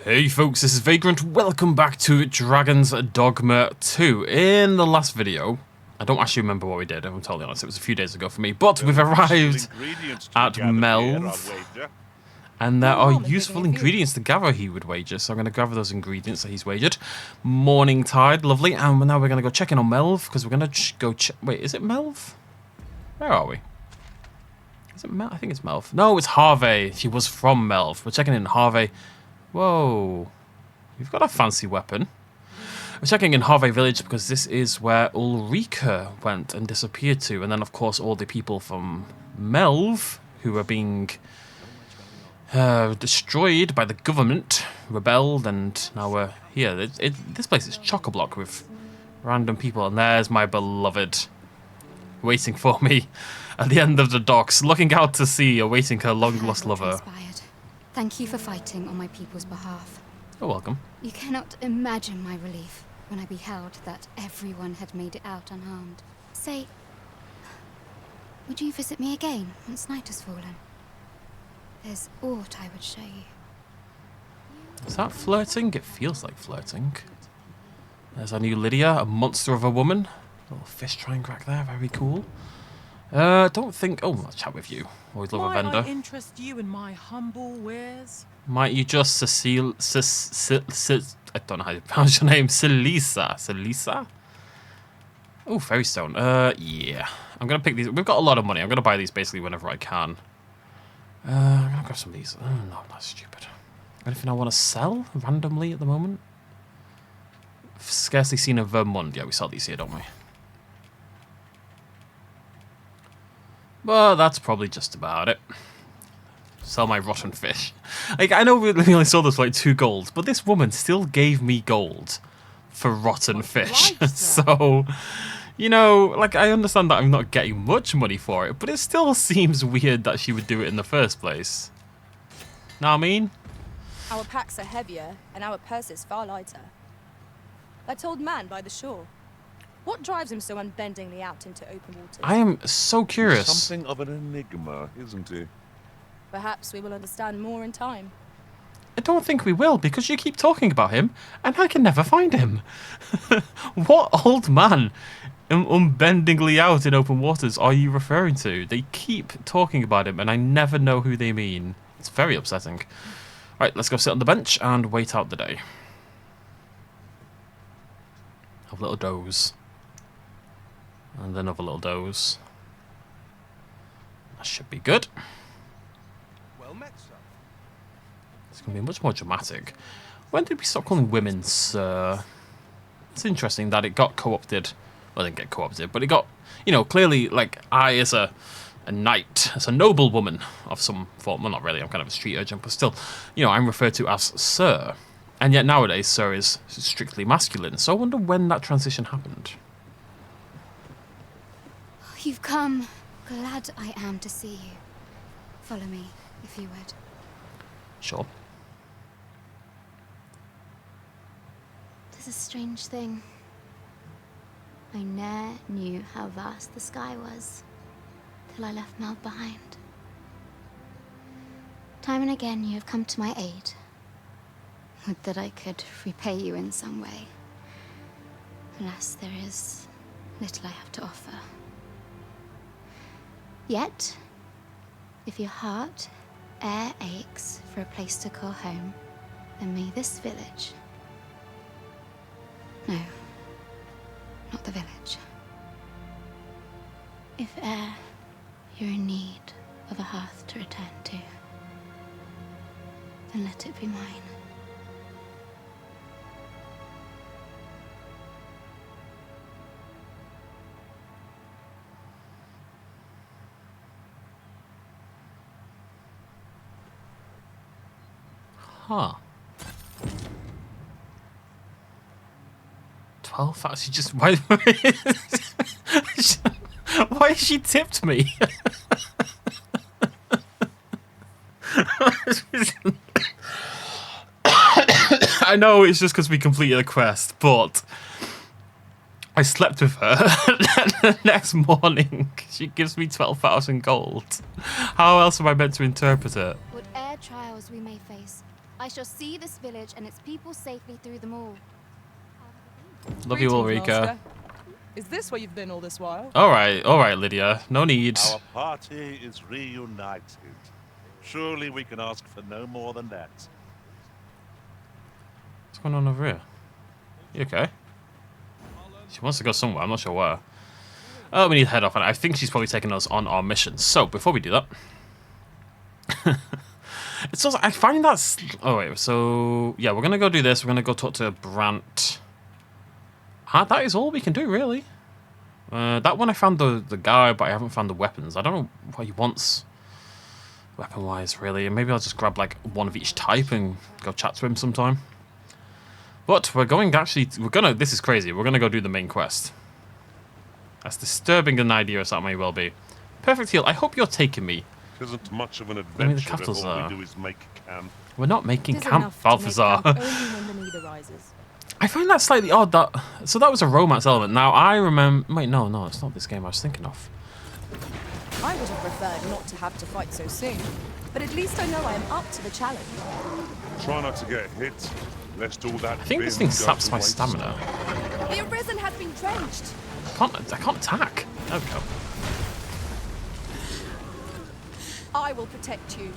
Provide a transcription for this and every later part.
Hey folks, this is Vagrant. Welcome back to Dragonsdogma 2. In the last video, I don't actually remember what we did, if I'm totally honest. It was a few days ago for me. But we've arrived at Melv, and there are useful ingredients to gather, he would wager. So I'm going to gather those ingredients that he's wagered. Morning tide, lovely. And now we're going to go check in on Melv, because we're going to go check... Wait, is it Melv? Where are we? Is it Melv? I think it's Melv. No, it's Harvey. She was from Melv. We're checking in Harvey. Whoa, you've got a fancy weapon. We're checking in Harvey village because this is where Ulrika went and disappeared to. And then, of course, all the people from Melv who are being destroyed by the government, rebelled, and now we're here. This place is chock-a-block with random people. And there's my beloved waiting for me at the end of the docks, looking out to sea, awaiting her long-lost lover. Thank you for fighting on my people's behalf. You're welcome. You cannot imagine my relief when I beheld that everyone had made it out unharmed. Say, would you visit me again once night has fallen? There's aught I would show you. Is that flirting? It feels like flirting. There's our new Lydia, a monster of a woman. A little fish trying crack there, very cool. Don't think... Oh, I'll chat with you. Always love a vendor. Might I interest you in my humble wares? Might you just Cecile... I don't know how to pronounce your name. Celisa. Celisa? Oh, fairy stone. Yeah. I'm going to pick these. We've got a lot of money. I'm going to buy these basically whenever I can. I'm going to grab some of these. Oh, no, that's stupid. Anything I want to sell randomly at the moment? I've scarcely seen a Verdund. Yeah, we sell these here, don't we? Well, that's probably just about it. Sell my rotten fish. Like, I know we only sold this for like 2 gold, but this woman still gave me gold for rotten fish. So, you know, like, I understand that I'm not getting much money for it, but it still seems weird that she would do it in the first place. Know what I mean? Our packs are heavier, and our purses far lighter. That old man by the shore. What drives him so unbendingly out into open waters? I am so curious. Something of an enigma, isn't he? Perhaps we will understand more in time. I don't think we will, because you keep talking about him, and I can never find him. What old man unbendingly out in open waters are you referring to? They keep talking about him, and I never know who they mean. It's very upsetting. Right, let's go sit on the bench and wait out the day. Have a little doze. And then another little doze. That should be good. Well met, sir. It's going to be much more dramatic. When did we stop calling women sir? It's interesting that it got co-opted. Well, it didn't get co-opted, but it got, you know, clearly, like, I as a knight, as a noble woman of some form. Well, not really, I'm kind of a street urchin, but still, you know, I'm referred to as sir. And yet nowadays, sir is strictly masculine. So I wonder when that transition happened. You've come. Glad I am to see you. Follow me, if you would. Sure. There's a strange thing. I ne'er knew how vast the sky was, till I left Melv behind. Time and again you have come to my aid. Would that I could repay you in some way. Alas, there is little I have to offer. Yet, if your heart e'er aches for a place to call home, then may this village... No, not the village. If e'er you're in need of a hearth to return to, then let it be mine. Huh. 12 hours. She just... Why has she tipped me? I know it's just because we completed a quest, but I slept with her. The next morning, she gives me 12,000 gold. How else am I meant to interpret it? Whate'er trials we may face, I shall see this village and its people safely through them all. Love you, Greetings, Ulrika. Master. Is this where you've been all this while? All right, Lydia. No need. Our party is reunited. Surely we can ask for no more than that. What's going on over here? You okay? She wants to go somewhere. I'm not sure where. Oh, we need to head off, and I think she's probably taking us on our mission. So before we do that, it's also I find that. Oh wait, so yeah, we're gonna go do this. We're gonna go talk to Brant. That is all we can do, really. That one I found the guy, but I haven't found the weapons. I don't know what he wants, weapon-wise, really. And maybe I'll just grab like one of each type and go chat to him sometime. But we're going this is crazy. We're gonna go do the main quest. As disturbing an idea as that may well be. Perfect heal. I hope you're taking me. It isn't much of an the adventure if capitals all are- we do is make camp. We're not making It is camp, enough to make Balthazar. camp only when the need arises. I find that slightly odd. So that was a romance element. Now I remember. Wait, no, it's not this game I was thinking of. I would have preferred not to have to fight so soon, but at least I know I am up to the challenge. Try not to get hit, lest all that. I think this vim thing go saps to my waste. stamina. The Arisen has been drenched. I can't attack. There we go. I will protect you.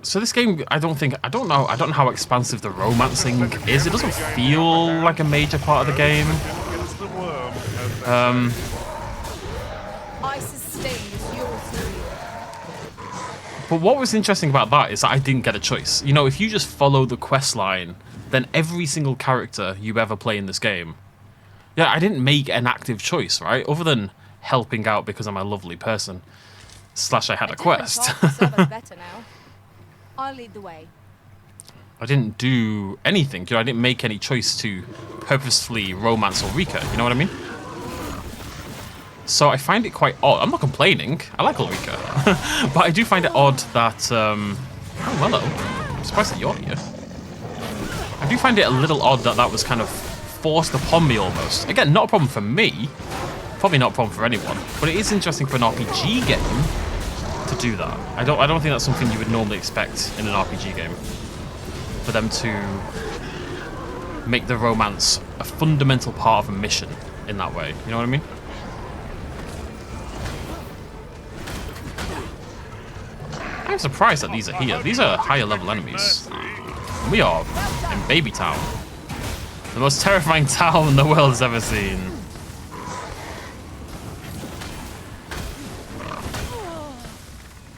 So this game, I don't know how expansive the romancing is. It doesn't feel like a major part of the game. It's the worm, as they say. I sustain your theory. But what was interesting about that is that I didn't get a choice. You know, if you just follow the quest line, then every single character you ever play in this game, yeah, I didn't make an active choice, right? Other than helping out because I'm a lovely person. / I had a quest. Better now. I'll lead the way. I didn't do anything. You know, I didn't make any choice to purposefully romance Ulrika. You know what I mean? So I find it quite odd. I'm not complaining. I like Ulrika. But I do find it odd that... Oh, hello. I'm surprised that you're here. I do find it a little odd that that was kind of forced upon me almost. Again, not a problem for me. Probably not a problem for anyone. But it is interesting for an RPG game to do that. I don't think that's something you would normally expect in an RPG game. For them to make the romance a fundamental part of a mission in that way. You know what I mean? I'm surprised that these are here. These are higher level enemies. We are in Baby Town. The most terrifying town the world has ever seen.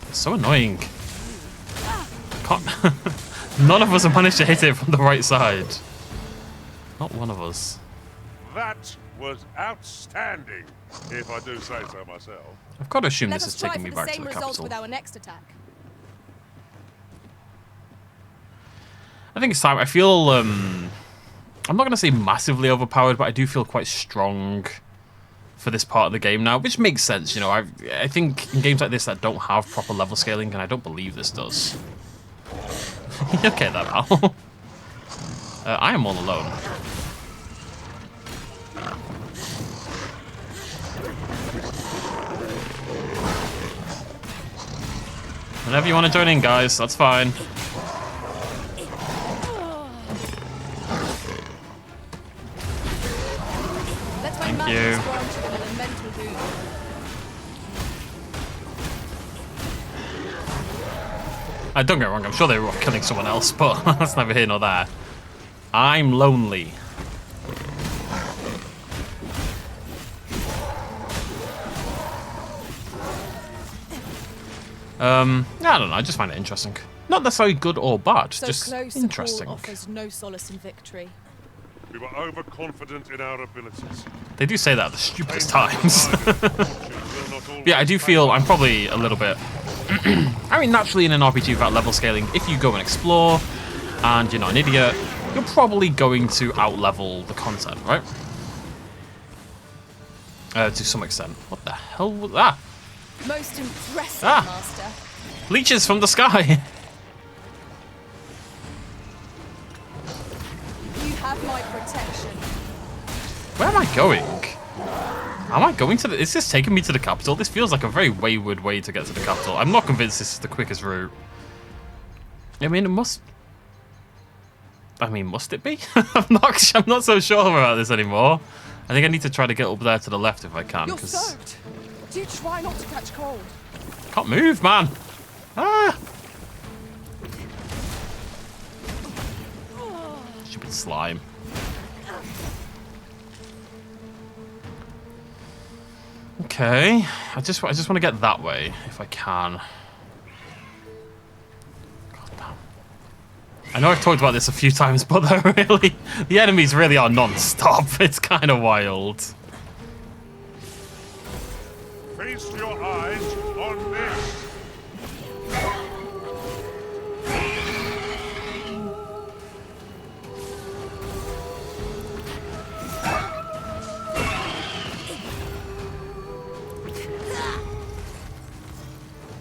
It's so annoying. Can't None of us have managed to hit it from the right side. Not one of us. That was outstanding, if I do say so myself. I've got to assume Let this us is try taking for me the back to same the results capital. with our next attack. I think it's time. I feel, I'm not going to say massively overpowered, but I do feel quite strong for this part of the game now, which makes sense, you know. I think in games like this that don't have proper level scaling, and I don't believe this does. Okay, that pal. I am all alone. Whenever you want to join in, guys, that's fine. Thank you. Don't get me wrong, I'm sure they were killing someone else, but that's neither here nor there. I'm lonely. I don't know, I just find it interesting. Not necessarily good or bad, So just close interesting. call offers no solace in victory. We were overconfident in our abilities. They do say that at the stupidest times. Yeah, I do feel I'm probably a little bit... I mean, naturally in an RPG without level scaling, if you go and explore and you're not an idiot, you're probably going to out-level the content, right? To some extent. What the hell was that? Most impressive, Ah. Master. Leeches from the sky! You have my protection. Where am I going? Am I going to the... Is this taking me to the capital? This feels like a very wayward way to get to the capital. I'm not convinced this is the quickest route. I mean, it must... I mean, must it be? I'm not so sure about this anymore. I think I need to try to get up there to the left if I can. You're soaked. Do try not to catch cold. Can't move, man. Ah! Stupid slime. Okay, I just want to get that way if I can. God damn. I know I've talked about this a few times, but the enemies really are non-stop. It's kind of wild. Feast your eyes on this.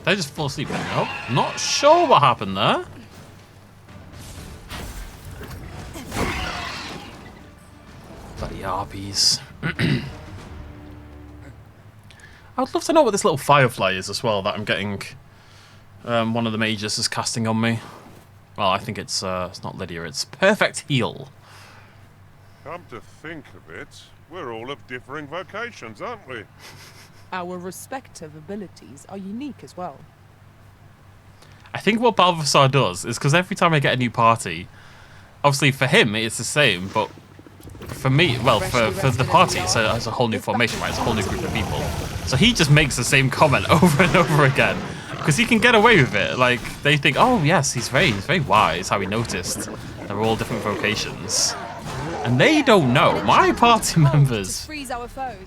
Did I just fall asleep then? Nope. Not sure what happened there. Bloody harpies. I would love to know what this little firefly is as well that I'm getting one of the mages is casting on me. Well, I think it's not Lydia, it's Perfect Heal. Come to think of it, we're all of differing vocations, aren't we? Our respective abilities are unique as well. I think what Balthasar does is because every time I get a new party, obviously for him it's the same, but for me, well, for the party it's a whole new formation, right? It's a whole new group of people. So he just makes the same comment over and over again because he can get away with it. Like they think, oh yes, he's very wise. How he noticed they're all different vocations. And they don't know. My party members,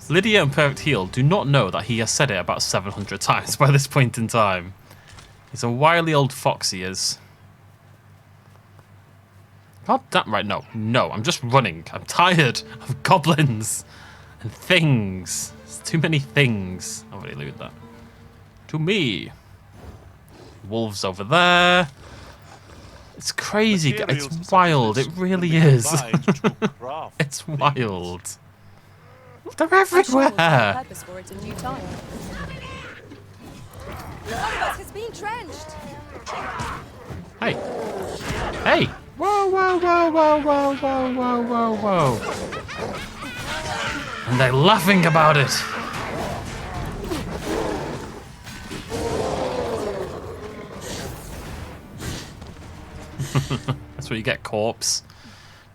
Lydia and Perfect Heal, do not know that he has said it about 700 times by this point in time. He's a wily old fox, he is. God damn, right, no, I'm just running. I'm tired of goblins and things. There's too many things. I've already looted that. To me. Wolves over there. It's crazy. It's wild. It really is. It's wild. They're everywhere. Hey. Hey. Whoa, whoa, whoa, whoa, whoa, whoa, whoa, whoa, whoa. And they're laughing about it. That's what you get, corpse.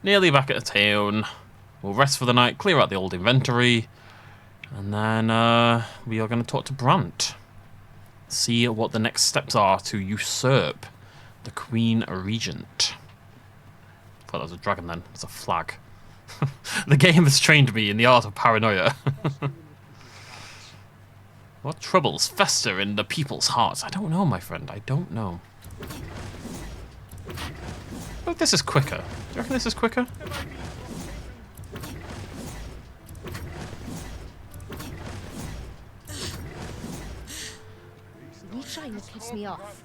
Nearly back at the town. We'll rest for the night, clear out the old inventory, and then we are going to talk to Brant. See what the next steps are to usurp the Queen Regent. I thought that was a dragon then. It's a flag. The game has trained me in the art of paranoia. What troubles fester in the people's hearts? I don't know, my friend. I don't know. Oh, this is quicker. Do you reckon this is quicker? You trying to piss me off?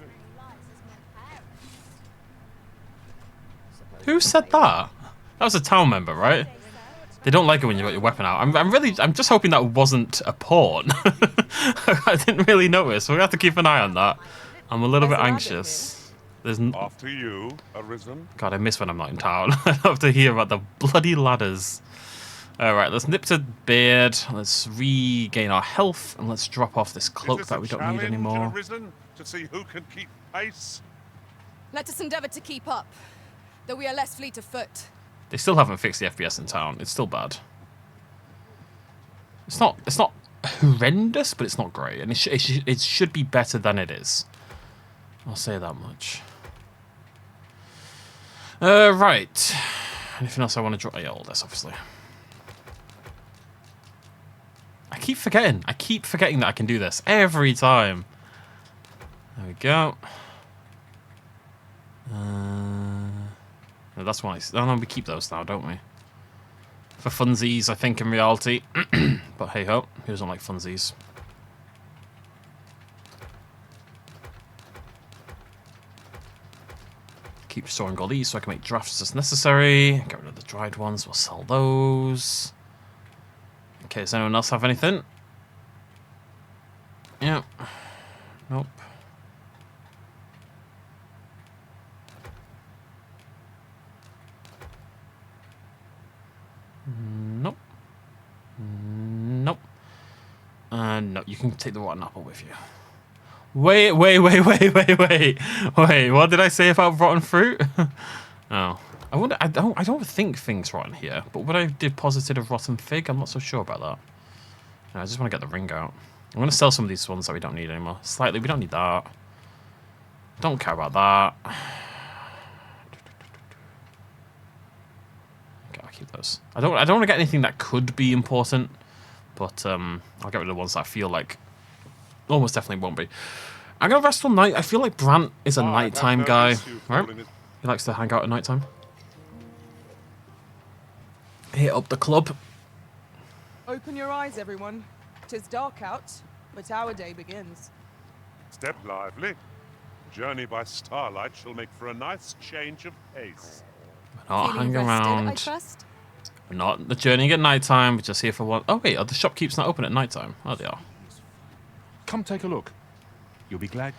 Who said that? That was a town member, right? They don't like it when you got your weapon out. I'm just hoping that wasn't a pawn. I didn't really notice. We're gonna have to keep an eye on that. I'm a little bit anxious. There's After you, Arisen. God, I miss when I'm not in town. I love to hear about the bloody ladders. Alright, let's nip to bed. Let's regain our health. And let's drop off this cloak that we don't need anymore. Arisen, to see who can keep pace? Let us endeavour to keep up, though we are less fleet of foot. They still haven't fixed the FPS in town. It's still bad. It's not horrendous, but it's not great. And it should be better than it is. I'll say that much. Right. Anything else I want to draw? Yeah, all this, obviously. I keep forgetting that I can do this every time. There we go. No, that's why. Oh no, we keep those now, don't we? For funsies, I think, in reality. But hey ho, who doesn't like funsies? Keep storing all these so I can make drafts as necessary. Get rid of the dried ones, we'll sell those. Okay, does anyone else have anything? can take the rotten apple with you. Wait. What did I say about rotten fruit? Oh. I wonder. I don't think things rotten here, but would I deposited a rotten fig? I'm not so sure about that. No, I just want to get the ring out. I'm going to sell some of these ones that we don't need anymore. Slightly, we don't need that. Don't care about that. Okay, I'll keep those. I don't want to get anything that could be important, but I'll get rid of the ones that I feel like almost definitely won't be. I'm going to rest all night. I feel like Brant is a nighttime guy, right? He likes to hang out at nighttime. Hit up the club. Open your eyes, everyone. 'Tis dark out, but our day begins. Step lively. Journey by starlight shall make for a nice change of pace. We're not Feeling hanging rested, I around. trust? We're not the journeying at nighttime. We're just here for one. Oh wait, the shopkeep's not open at nighttime. Oh, they are. Come take a look. You'll be glad.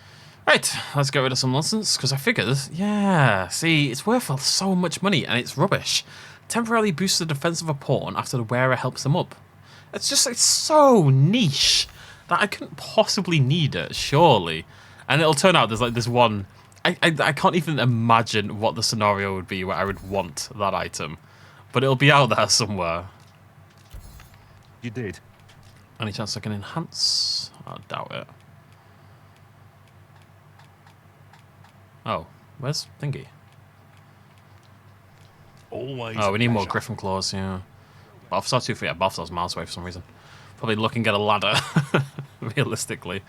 Right, let's get rid of some nonsense, because I figured, yeah, see, it's worth so much money, and it's rubbish. Temporarily boosts the defense of a pawn after the wearer helps them up. It's so niche that I couldn't possibly need it, surely. And it'll turn out there's like this one, I can't even imagine what the scenario would be where I would want that item. But it'll be out there somewhere. You did. Any chance I can enhance? I doubt it. Oh, where's Thingy? Always. Oh, we need more pleasure. Griffin Claws, yeah. Balthazar's 2 feet. Yeah, Balthazar's miles away for some reason. Probably looking at a ladder, realistically.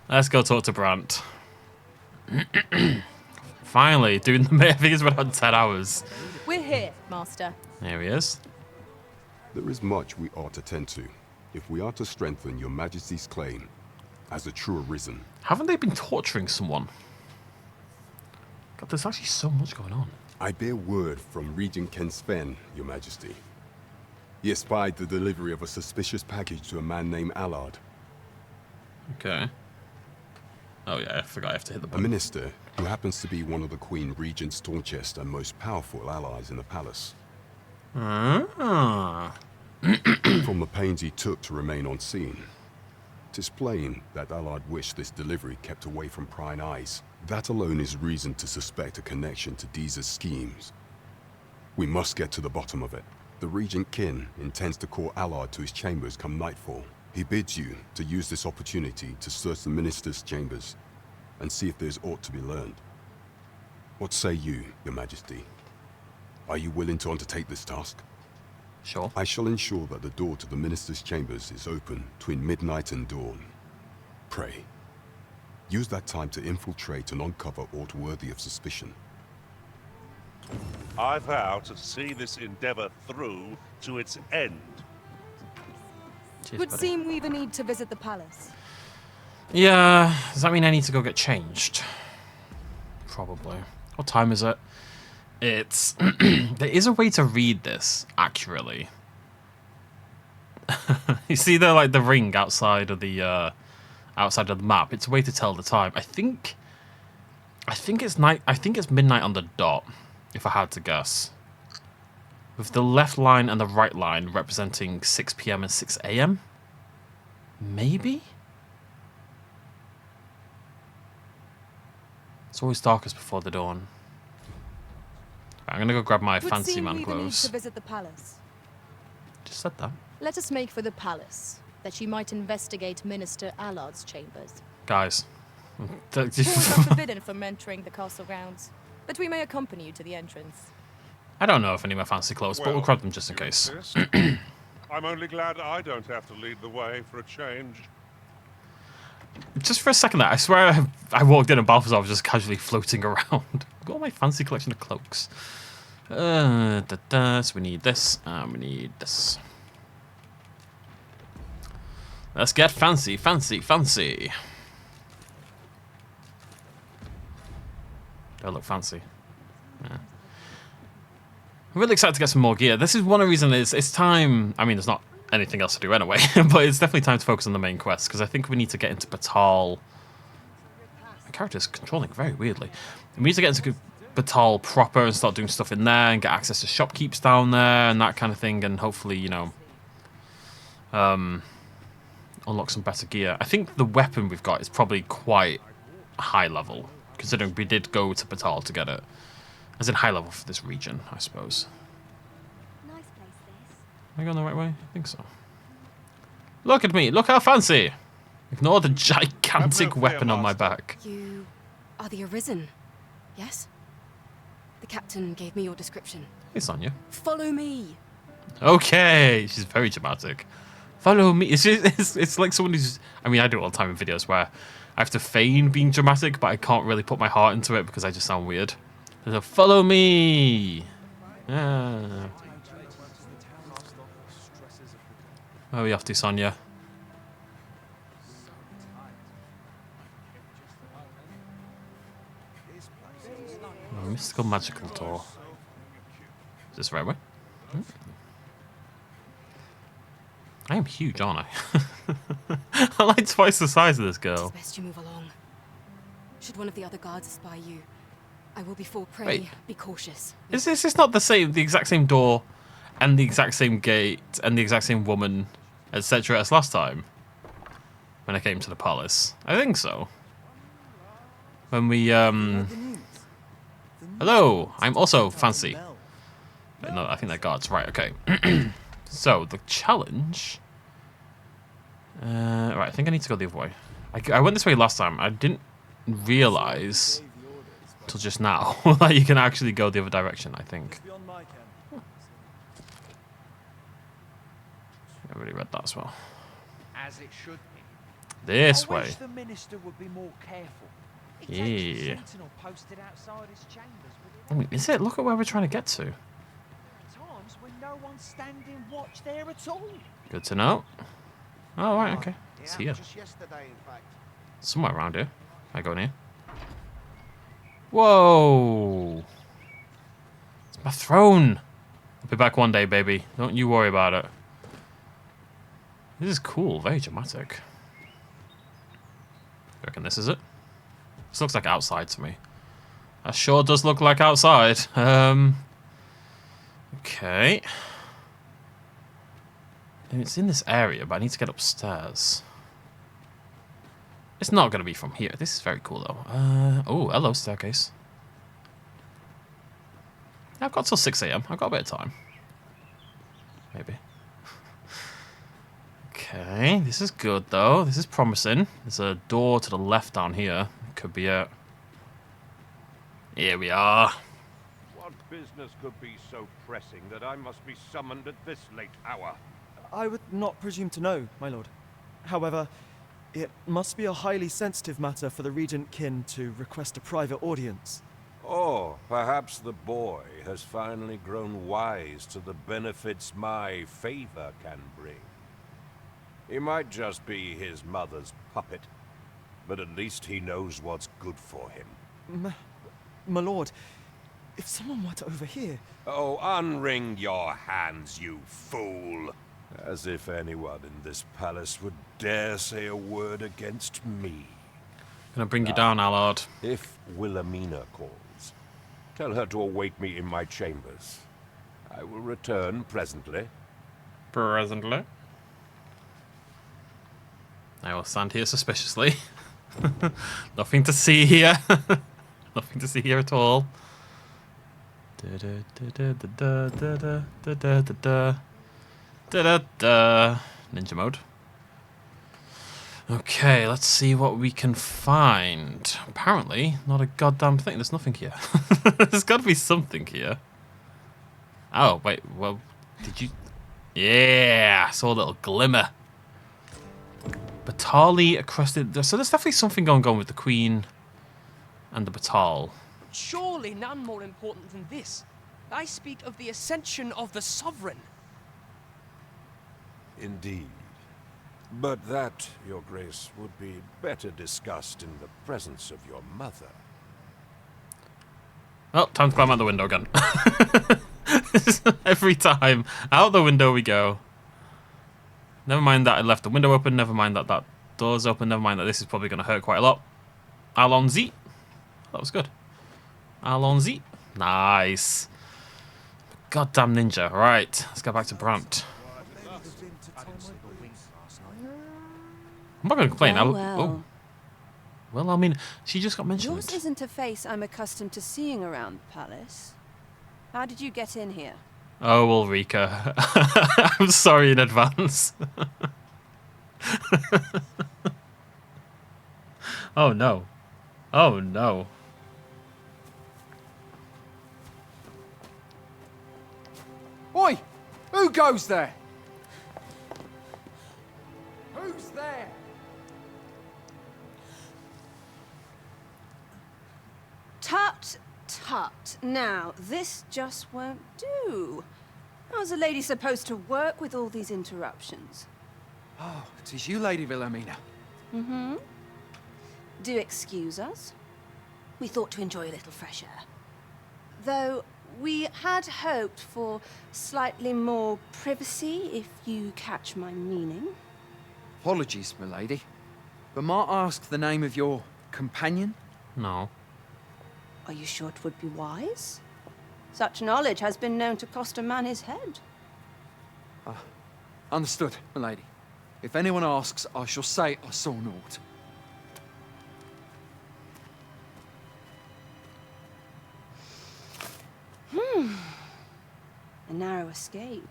Let's go talk to Brant. Finally, doing the I think it's been about 10 hours. We're here, Master. There he is. There is much we ought to tend to, if we are to strengthen your Majesty's claim as a true Arisen. Haven't they been torturing someone? God, there's actually so much going on. I bear word from Regent Ken Sven, your Majesty. He espied the delivery of a suspicious package to a man named Allard. Okay. Oh yeah, I forgot I have to hit the A button. minister who happens to be one of the Queen Regent's staunchest and most powerful allies in the palace. Ah. From the pains he took to remain on scene, 'tis plain that Allard wished this delivery kept away from prying eyes. That alone is reason to suspect a connection to Deeza's schemes. We must get to the bottom of it. The Regent Kin intends to call Allard to his chambers come nightfall. He bids you to use this opportunity to search the minister's chambers and see if there's aught to be learned. What say you, your Majesty? Are you willing to undertake this task? Sure. I shall ensure that the door to the minister's chambers is open between midnight and dawn. Pray, use that time to infiltrate and uncover aught worthy of suspicion. I vow to see this endeavor through to its end. Cheers, Would buddy. seem we even need to visit the palace. Yeah, does that mean I need to go get changed? Probably. What time is it? It's... there is a way to read this accurately. You see the ring outside of the map. It's a way to tell the time. I think it's night. I think it's midnight on the dot, if I had to guess. With the left line and the right line representing 6 PM and 6 AM? Maybe? It's always darkest before the dawn. Right, I'm gonna go grab my Would fancy seem man we even need clothes. to visit the palace. Just said that. Let us make for the palace, that you might investigate Minister Allard's chambers. Guys. Paws are forbidden from entering the castle grounds, but we may accompany you to the entrance. I don't know if any of my fancy clothes, but we'll grab them just in you case. insist? I'm only glad I don't have to lead the way for a change. Just for a second there, I swear I walked in and Balthazar was just casually floating around. Got my fancy collection of cloaks. So we need this, and we need this. Let's get fancy, fancy, fancy. Do I look fancy? Yeah. I'm really excited to get some more gear. This is one of the reasons it's time. I mean, there's not anything else to do anyway, but it's definitely time to focus on the main quest because I think we need to get into Batal. My character's controlling very weirdly. We need to get into Batal proper and start doing stuff in there and get access to shopkeeps down there and that kind of thing, and hopefully, you know, unlock some better gear. I think the weapon we've got is probably quite high level, considering we did go to Batal to get it. As in high level for this region, I suppose. Nice place, this. Am I going the right way? I think so. Look at me! Look how fancy! Ignore the gigantic fear, weapon on my Master. back. You are the Arisen, yes? The captain gave me your description. Hey, Sonia. Follow me. Okay, she's very dramatic. Follow me. It's like someone who's... I mean, I do it all the time in videos where I have to feign being dramatic, but I can't really put my heart into it because I just sound weird. So follow me. Yeah. Where are we off to, Sonia? Oh, mystical magical door. Is this the right way? Hmm. I am huge, aren't I? I'm like twice the size of this girl. It's best you move along. Should one of the other guards spy you, I will be full prey. Wait. Be cautious. Is this not the exact same door, and the exact same gate, and the exact same woman, etc. as last time? When I came to the palace, I think so. When we hello, I'm also fancy. But no, I think they're guards. Right, okay. So, the challenge... right, I think I need to go the other way. I went this way last time. I didn't realise till just now that you can actually go the other direction, I think. I already read that as well. As it should be. This I way. wish the minister would be more careful. He takes Yeah. a sentinel posted outside his chambers with I mean, is it? Look at where we're trying to get to. times when no one's standing watch there at all. Good to know. Oh, right, okay. It's Yeah, here. just yesterday, in fact. Somewhere around here. Can I go in here? Whoa! It's my throne! I'll be back one day, baby. Don't you worry about it. This is cool. Very dramatic. I reckon this is it? This looks like outside to me. That sure does look like outside. Okay. And it's in this area, but I need to get upstairs. It's not going to be from here. This is very cool, though. Oh, hello, staircase. I've got till 6 AM. I've got a bit of time. Maybe. Okay, this is good, though. This is promising. There's a door to the left down here. Could be it. Here we are. What business could be so pressing that I must be summoned at this late hour? I would not presume to know, my lord. However, it must be a highly sensitive matter for the regent kin to request a private audience. Or perhaps the boy has finally grown wise to the benefits my favor can bring. He might just be his mother's puppet, but at least he knows what's good for him. My lord, if someone were to overhear... Oh, unwring your hands, you fool! As if anyone in this palace would dare say a word against me. Gonna bring you down, Allard. If Wilhelmina calls, tell her to await me in my chambers. I will return presently. Presently. I will stand here suspiciously. Nothing to see here. Nothing to see here at all. Ninja mode. Okay, let's see what we can find. Apparently, not a goddamn thing. There's nothing here. There's got to be something here. Oh, wait. Well, did you... Yeah, I saw a little glimmer. Batali accosted... So there's definitely something going on with the Queen and the Batal. Surely none more important than this. I speak of the ascension of the Sovereign. Indeed. But that, Your Grace, would be better discussed in the presence of your mother. Oh, time to climb out the window again. Every time. Out the window we go. Never mind that I left the window open. Never mind that that door's open. Never mind that this is probably going to hurt quite a lot. Allons-y. That was good. Allons-y. Nice. Goddamn ninja. Right, let's go back to Brant. I'm not going to complain. Well. Well, I mean, she just got mentioned. Yours isn't a face I'm accustomed to seeing around the palace. How did you get in here? Oh, Ulrika. I'm sorry in advance. Oh, no. Oh, no. Oi! Who goes there? Who's there? Tut, tut. Now, this just won't do. How's a lady supposed to work with all these interruptions? Oh, it is you, Lady Wilhelmina. Mm-hmm. Do excuse us. We thought to enjoy a little fresh air. Though we had hoped for slightly more privacy, if you catch my meaning. Apologies, milady. But might I ask the name of your companion? No. Are you sure it would be wise? Such knowledge has been known to cost a man his head. Understood, milady. If anyone asks, I shall say I saw naught. A narrow escape.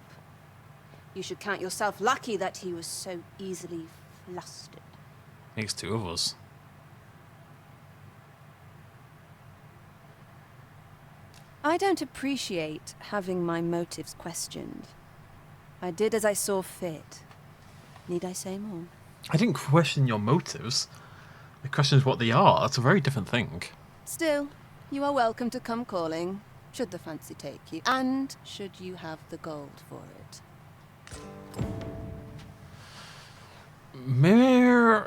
You should count yourself lucky that he was so easily flustered. Makes two of us. I don't appreciate having my motives questioned. I did as I saw fit. Need I say more? I didn't question your motives. The question is what they are. That's a very different thing. Still, you are welcome to come calling, should the fancy take you, and should you have the gold for it. Mere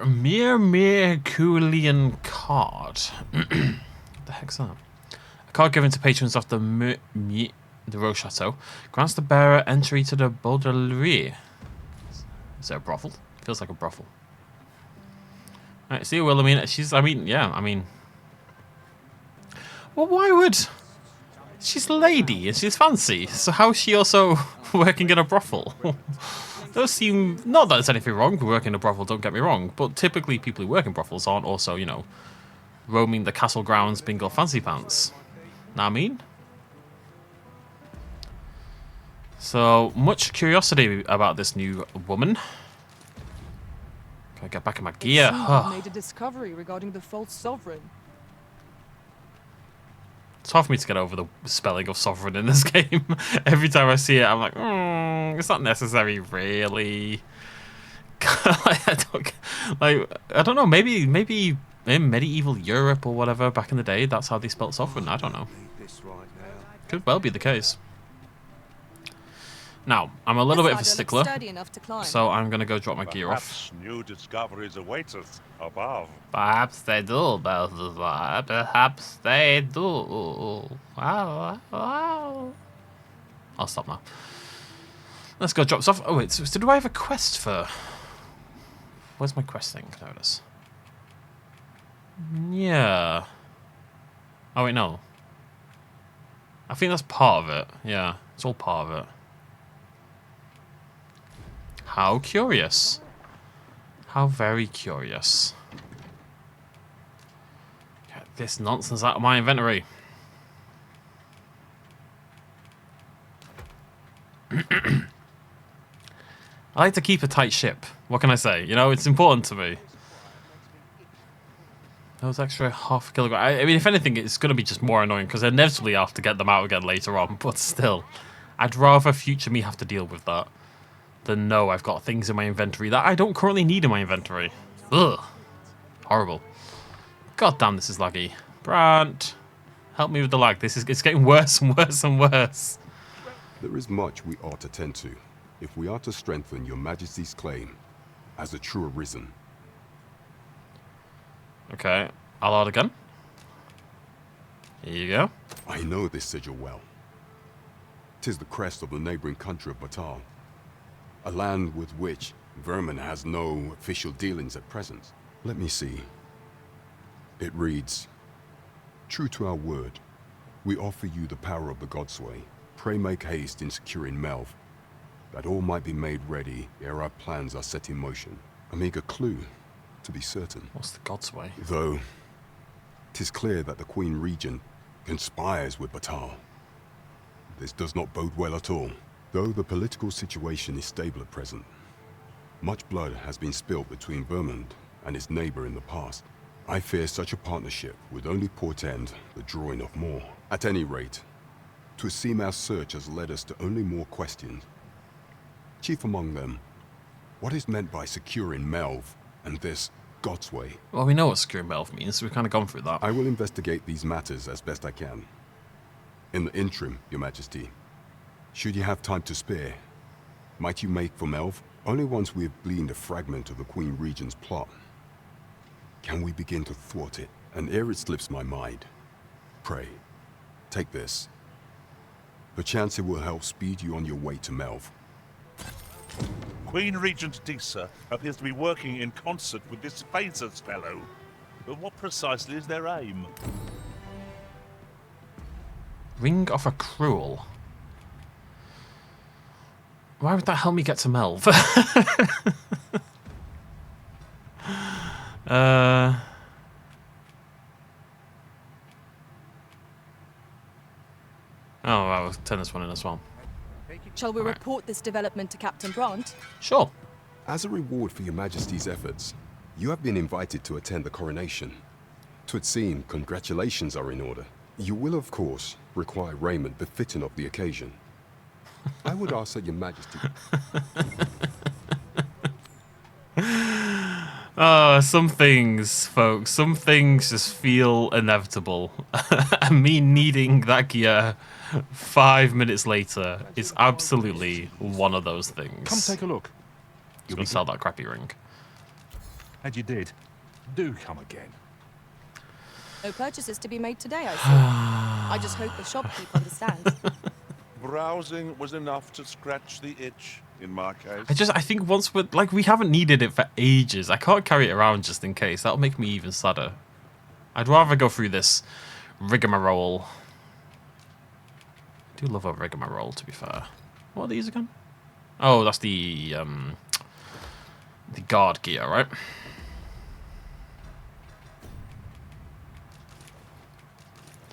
Kulian card. What the heck's that? A card given to patrons of the Rose Chateau grants the bearer entry to the Bordellerie. Is there a brothel? Feels like a brothel. Alright, see you, Wilhelmina. Well, why would... She's a lady and she's fancy, so how is she also working in a brothel? Those seem... Not that there's anything wrong with working in a brothel, don't get me wrong, but typically people who work in brothels aren't also, you know, roaming the castle grounds being all fancy pants. Know what I mean? So, much curiosity about this new woman. Can I get back in my gear? You made a discovery regarding the false sovereign. It's hard for me to get over the spelling of sovereign in this game. Every time I see it, I'm like, it's not necessary, really. I don't know. Maybe in medieval Europe or whatever back in the day, that's how they spelt sovereign. I don't know. Could well be the case. Now, I'm a little bit of a stickler, so I'm going to go drop my gear off. Perhaps new discoveries await us above. Perhaps they do, Balthazar. Perhaps they do. Wow. I'll stop now. Let's go drop this off. Oh, wait, so do I have a quest for... Where's my quest thing? Notice. Yeah. Oh, wait, no. I think that's part of it. Yeah, it's all part of it. How curious. How very curious. Get this nonsense out of my inventory. I like to keep a tight ship. What can I say? You know, it's important to me. Those extra half a kilogram. I mean, if anything, it's going to be just more annoying because inevitably I have to get them out again later on. But still, I'd rather future me have to deal with that than know I've got things in my inventory that I don't currently need in my inventory. Ugh. Horrible. God damn, this is laggy. Brant, help me with the lag. It's getting worse and worse and worse. There is much we ought to tend to, if we are to strengthen your Majesty's claim as a true Arisen. Okay, I'll add again. Here you go. I know this sigil well. 'Tis the crest of the neighboring country of Batal, a land with which Vermin has no official dealings at present. Let me see. It reads, "True to our word, we offer you the power of the Godsway. Pray make haste in securing Melv, that all might be made ready ere our plans are set in motion." A meager clue, to be certain. What's the God's way? Though, 'tis clear that the Queen Regent conspires with Batal. This does not bode well at all. Though the political situation is stable at present, much blood has been spilled between Verdund and its neighbor in the past. I fear such a partnership would only portend the drawing of more. At any rate, 'twould seem our search has led us to only more questions. Chief among them, what is meant by securing Melv and this God's way? Well, we know what securing Melv means, so we've kind of gone through that. I will investigate these matters as best I can. In the interim, Your Majesty, should you have time to spare, might you make for Melv? Only once we have gleaned a fragment of the Queen Regent's plot can we begin to thwart it. And ere it slips my mind, pray, take this. Perchance it will help speed you on your way to Melv. Queen Regent Disa appears to be working in concert with this Phasers fellow. But what precisely is their aim? Ring of a Cruel. Why would that help me get to Melv? Oh, I'll turn this one in as well. Shall we report this development to Captain Brant? Sure. As a reward for Your Majesty's efforts, you have been invited to attend the coronation. 'Twould seem congratulations are in order. You will, of course, require raiment befitting of the occasion. I would ask that Your Majesty... Some things, folks, some things just feel inevitable. And me needing that gear 5 minutes later is absolutely one of those things. Come take a look. You're going to sell that crappy ring. And you did. Do come again. No purchases to be made today, I see. I just hope the shopkeep understands. Browsing was enough to scratch the itch, in my case. I think once we're, like, we haven't needed it for ages. I can't carry it around just in case. That'll make me even sadder. I'd rather go through this rigmarole. I do love a rigmarole, to be fair. What are these again? Oh, that's the guard gear, right?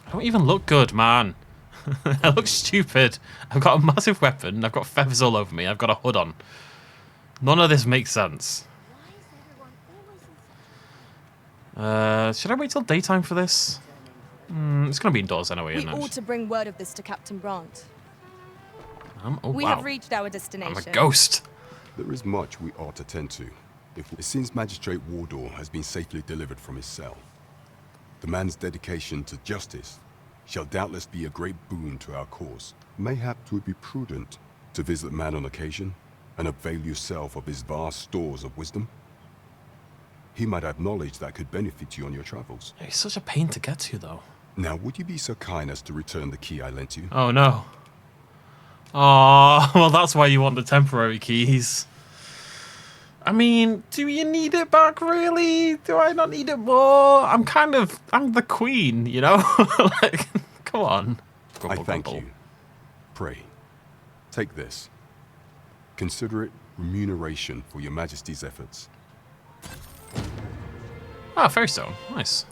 I don't even look good, man. I look stupid. I've got a massive weapon. I've got feathers all over me. I've got a hood on. None of this makes sense. Should I wait till daytime for this? It's going to be indoors anyway, We isn't it? ought to bring word of this to Captain Brant. Oh, We wow. have reached our destination. I'm a ghost. There is much we ought to tend to. It seems Magistrate Wardor has been safely delivered from his cell. The man's dedication to justice shall doubtless be a great boon to our cause. Mayhap 'twould be prudent to visit the man on occasion and avail yourself of his vast stores of wisdom. He might have knowledge that could benefit you on your travels. He's such a pain to get to, though. Now, would you be so kind as to return the key I lent you? Oh, no. Oh, well, that's why you want the temporary keys. I mean, do you need it back, really? Do I not need it more? I'm the queen, you know? Like, come on. I thank you. Pray, take this. Consider it remuneration for Your Majesty's efforts. Ah, fairy stone. Nice.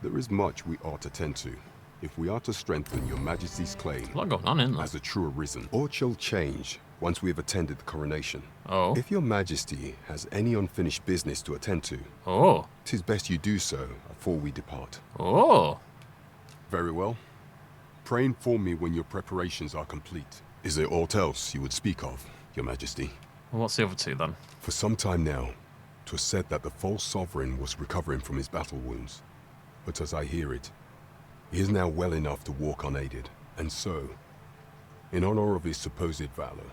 There is much we ought to tend to, if we are to strengthen Your Majesty's claim A lot going on in there. as a true Arisen. Aught shall change once we have attended the coronation. Oh. If Your Majesty has any unfinished business to attend to, Oh. 'tis best you do so before we depart. Oh. Very well. Pray inform me when your preparations are complete. Is there aught else you would speak of, Your Majesty? Well, what's the other two, then? For some time now, 'twas said that the false sovereign was recovering from his battle wounds. But as I hear it, he is now well enough to walk unaided. And so, in honor of his supposed valor,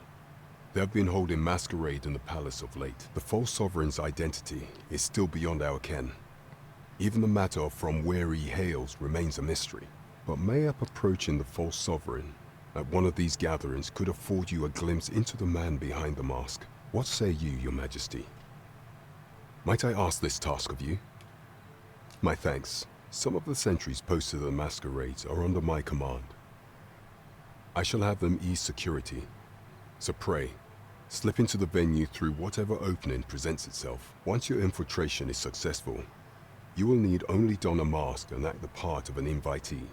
they have been holding masquerade in the palace of late. The false sovereign's identity is still beyond our ken. Even the matter of from where he hails remains a mystery. But mayhap approaching the false sovereign at one of these gatherings could afford you a glimpse into the man behind the mask. What say you, Your Majesty? Might I ask this task of you? My thanks. Some of the sentries posted at the masquerades are under my command. I shall have them ease security, so pray, Slip into the venue through whatever opening presents itself. Once your infiltration is successful, you will need only don a mask and act the part of an invitee.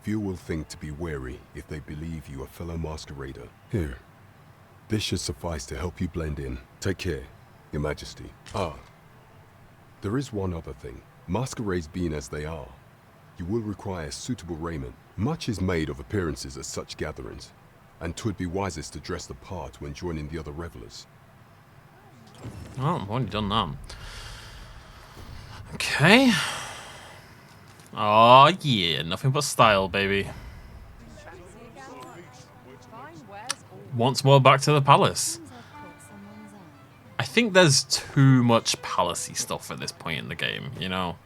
Few will think to be wary if they believe you a fellow masquerader. Here, this should suffice to help you blend in. Take care, Your Majesty. Ah, there is one other thing. Masquerades being as they are, you will require suitable raiment. Much is made of appearances at such gatherings, and 'twould be wisest to dress the part when joining the other revelers. Oh, I've already done that. Okay. Oh yeah, nothing but style, baby. Once more back to the palace. I think there's too much palacey stuff at this point in the game, you know?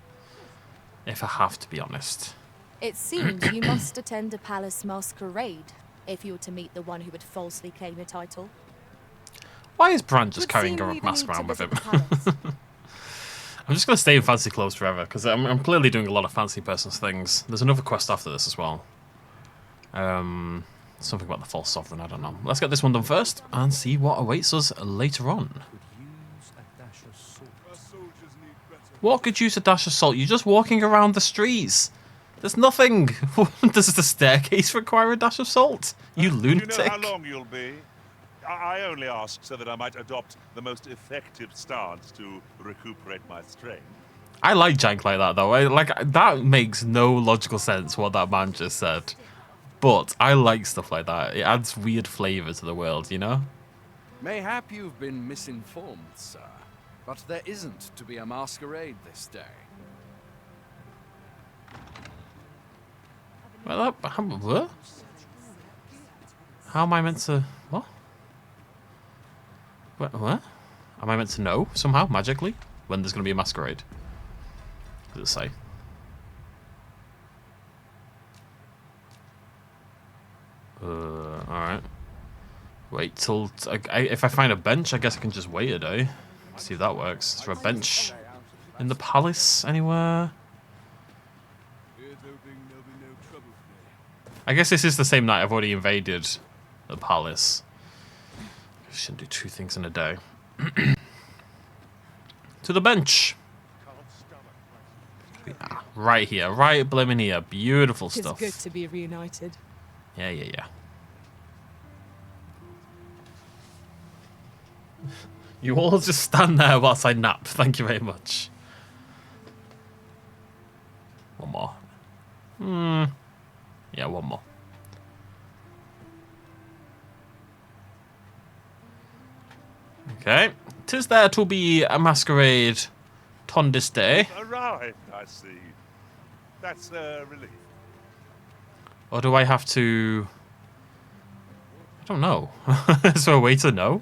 If I have to be honest. It seems you must attend a palace masquerade if you were to meet the one who would falsely claim a title. Why is Bran just carrying a mask around with him? I'm just going to stay in fancy clothes forever, because I'm clearly doing a lot of fancy person's things. There's another quest after this as well. Something about the false sovereign, I don't know. Let's get this one done first, and see what awaits us later on. What could use a dash of salt? You're just walking around the streets. There's nothing. Does the staircase require a dash of salt? You lunatic. Do you know how long you'll be? I only ask so that I might adopt the most effective stance to recuperate my strength. I like jank like that, though. That makes no logical sense, what that man just said. But I like stuff like that. It adds weird flavour to the world, you know? Mayhap you've been misinformed, sir. But there isn't to be a masquerade this day. Well, what? How am I meant to... What? What? Am I meant to know, somehow, magically, when there's going to be a masquerade? Does it say? Alright. Wait till... if I find a bench, I guess I can just wait a day. See if that works. Is there a bench in the palace anywhere? I guess this is the same night I've already invaded the palace. I shouldn't do two things in a day. To the bench. Yeah, right here. Right blimmin' here. Beautiful stuff. It's good to be reunited. Yeah. You all just stand there whilst I nap. Thank you very much. One more. Yeah, one more. Okay. 'Tis there to be a masquerade on this day. Arrived, I see. That's a relief. Or do I have to... I don't know. Is there a way to know?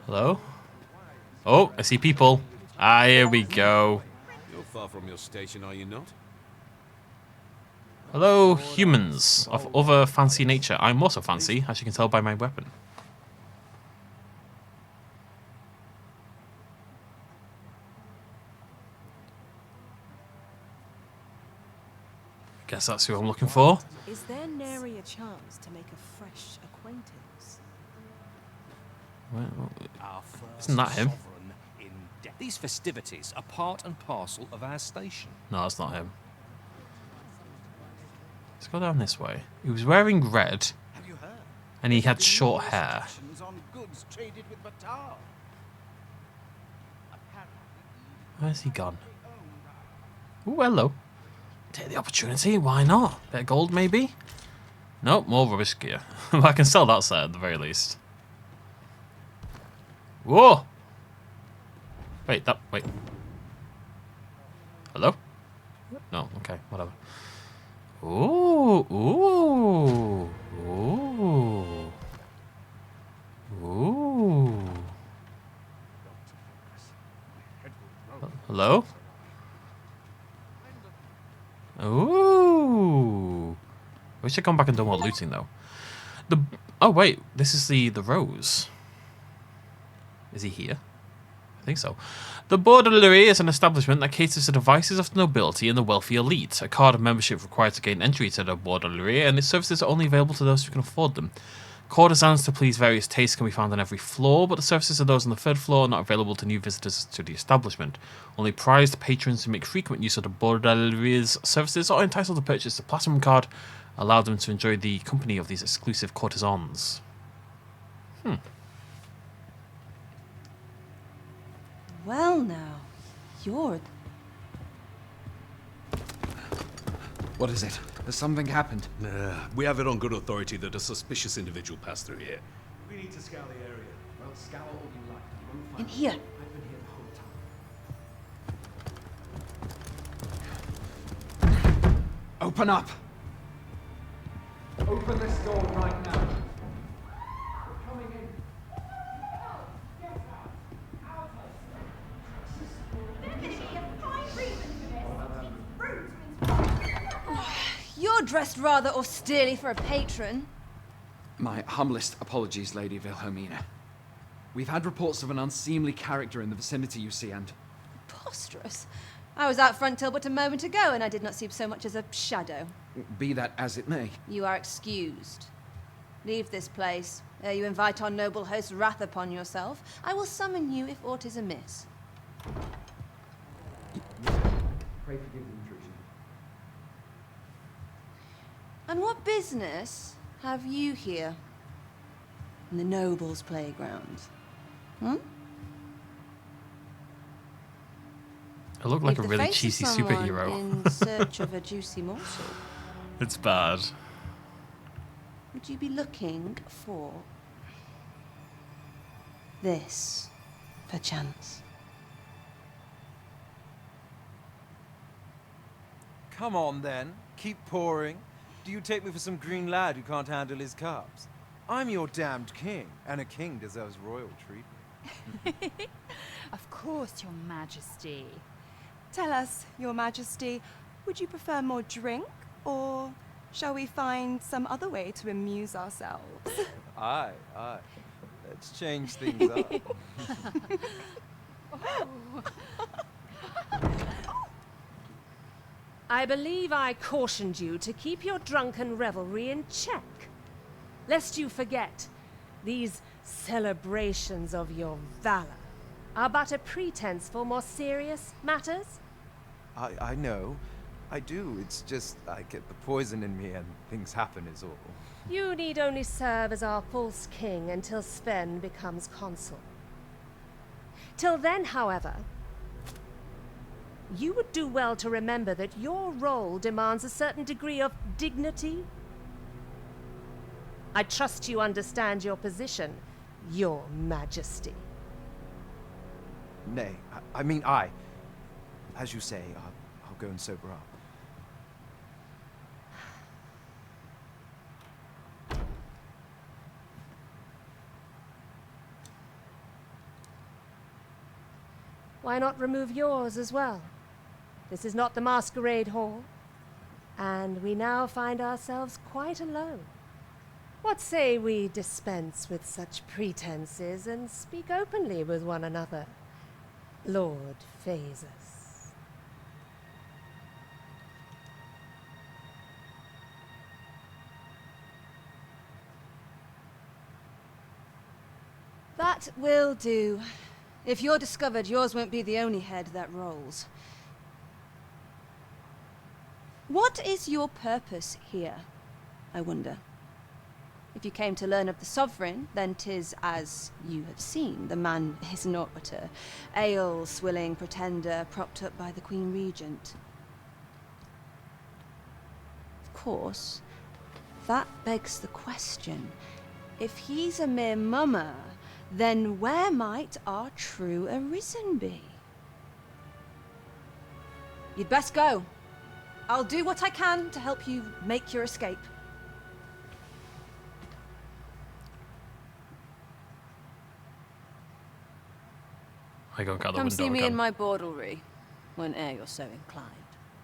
Hello? Oh, I see people. Ah, here we go. You're far from your station, are you not? Hello, humans of other fancy nature. I'm also fancy, as you can tell by my weapon. Guess that's who I'm looking for. Is there nary a chance to make a fresh acquaintance? Well, Our first isn't that him? sovereign in death. These festivities are part and parcel of our station. No, that's not him. Let's go down this way. He was wearing red, Have you heard? and he had short hair. On goods traded with Batar. Where's he gone? Ooh, hello. Take the opportunity, why not? Bit of gold, maybe? Nope, more rubbish gear. I can sell that set at the very least. Whoa! Wait. Hello? No, okay, whatever. Ooh. Hello? Ooh. I wish I'd gone back and done more looting though. Oh wait, this is the rose. Is he here? I think so. The Bordellerie is an establishment that caters to the vices of the nobility and the wealthy elite. A card of membership required to gain entry to the Bordellerie, and its services are only available to those who can afford them. Courtesans to please various tastes can be found on every floor, but the services of those on the 3rd floor are not available to new visitors to the establishment. Only prized patrons who make frequent use of the bordellerie's services are entitled to purchase a platinum card, allow them to enjoy the company of these exclusive courtesans. Well now, you're... What is it? Has something happened? We have it on good authority that a suspicious individual passed through here. We need to scour the area. Well, scour all you like. You won't find In here. I've been here the whole time. Open up! Open this door right now. We're coming in. You're dressed rather austerely for a patron. My humblest apologies, Lady Wilhelmina. We've had reports of an unseemly character in the vicinity, you see, and... Preposterous. I was out front till but a moment ago, and I did not see so much as a shadow. Be that as it may. You are excused. Leave this place, ere you invite our noble host's wrath upon yourself. I will summon you if aught is amiss. Pray forgive the intrusion. And what business have you here? In the nobles' playground? Hmm? I look like Leave a the really face of cheesy someone superhero. in search of a juicy morsel. It's bad. Would you be looking for this, perchance? Come on, then. Keep pouring. Do you take me for some green lad who can't handle his cups? I'm your damned king, and a king deserves royal treatment. Of course, Your Majesty. Tell us, Your Majesty, would you prefer more drink, or shall we find some other way to amuse ourselves? Aye, aye. Let's change things up. I believe I cautioned you to keep your drunken revelry in check, lest you forget these celebrations of your valor are but a pretense for more serious matters. I know. I do. It's just I get the poison in me and things happen is all. You need only serve as our false king until Sven becomes consul. Till then, however, you would do well to remember that your role demands a certain degree of dignity. I trust you understand your position, Your Majesty. Nay, I mean I. As you say, I'll go and sober up. Why not remove yours as well? This is not the masquerade hall, and we now find ourselves quite alone. What say we dispense with such pretenses and speak openly with one another, Lord Phasus? That will do. If you're discovered, yours won't be the only head that rolls. What is your purpose here, I wonder? If you came to learn of the Sovereign, then 'tis as you have seen. The man is naught but a ale-swilling pretender propped up by the Queen Regent. Of course, that begs the question. If he's a mere mummer, then where might our true Arisen be? You'd best go. I'll do what I can to help you make your escape. I go out the Come window see me again. in my bordelry, whene'er you're so inclined.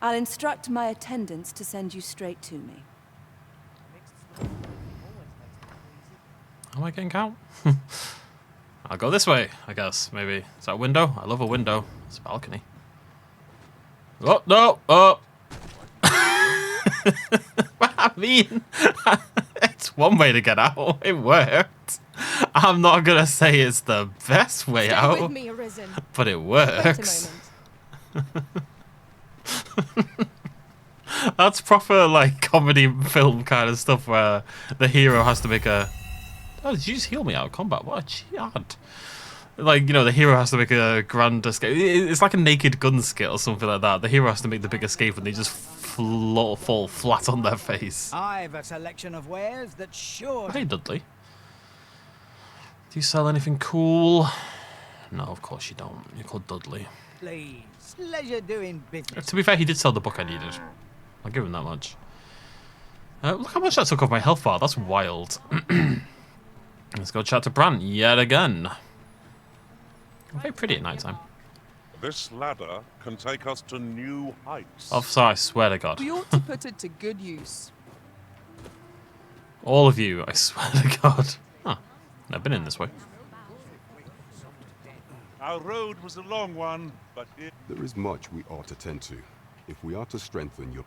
I'll instruct my attendants to send you straight to me. Am I getting count? I'll go this way, I guess. Maybe. Is that a window? I love a window. It's a balcony. Oh, no! Oh! I mean, it's one way to get out. It worked. I'm not gonna say it's the best way Stay out, with me, Arisen. but it Wait a works. moment. That's proper like comedy film kind of stuff where the hero has to make a. Oh, did you just heal me out of combat? What a chad. Like, you know, the hero has to make a grand escape. It's like a Naked Gun skit or something like that. The hero has to make the big escape and they just fall flat on their face. I've a selection of wares that sure. Hey, Dudley. Do you sell anything cool? No, of course you don't. You're called Dudley. Please, pleasure doing business. To be fair, he did sell the book I needed. I'll give him that much. Look how much that took off my health bar. That's wild. Let's go chat to Brant yet again. Very pretty at night time. This ladder can take us to new heights. Officer, I swear to God. We ought to put it to good use. All of you, I swear to God. Huh. Never been in this way. Our road was a long one, but it... There is much we ought to tend to, if we are to strengthen your...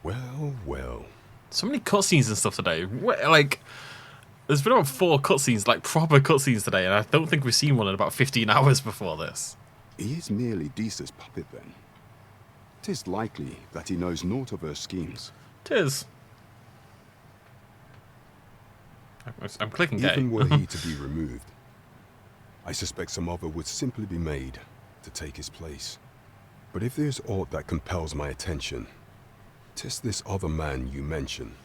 Well, well. So many cutscenes and stuff today. Like, there's been about 4 cutscenes, like proper cutscenes today, and I don't think we've seen one in about 15 hours before this. He is merely Disa's puppet then. 'Tis likely that he knows naught of her schemes. 'Tis. I'm clicking gay. Even were he to be removed, I suspect some other would simply be made to take his place. But if there's aught that compels my attention, 'tis this other man you mention.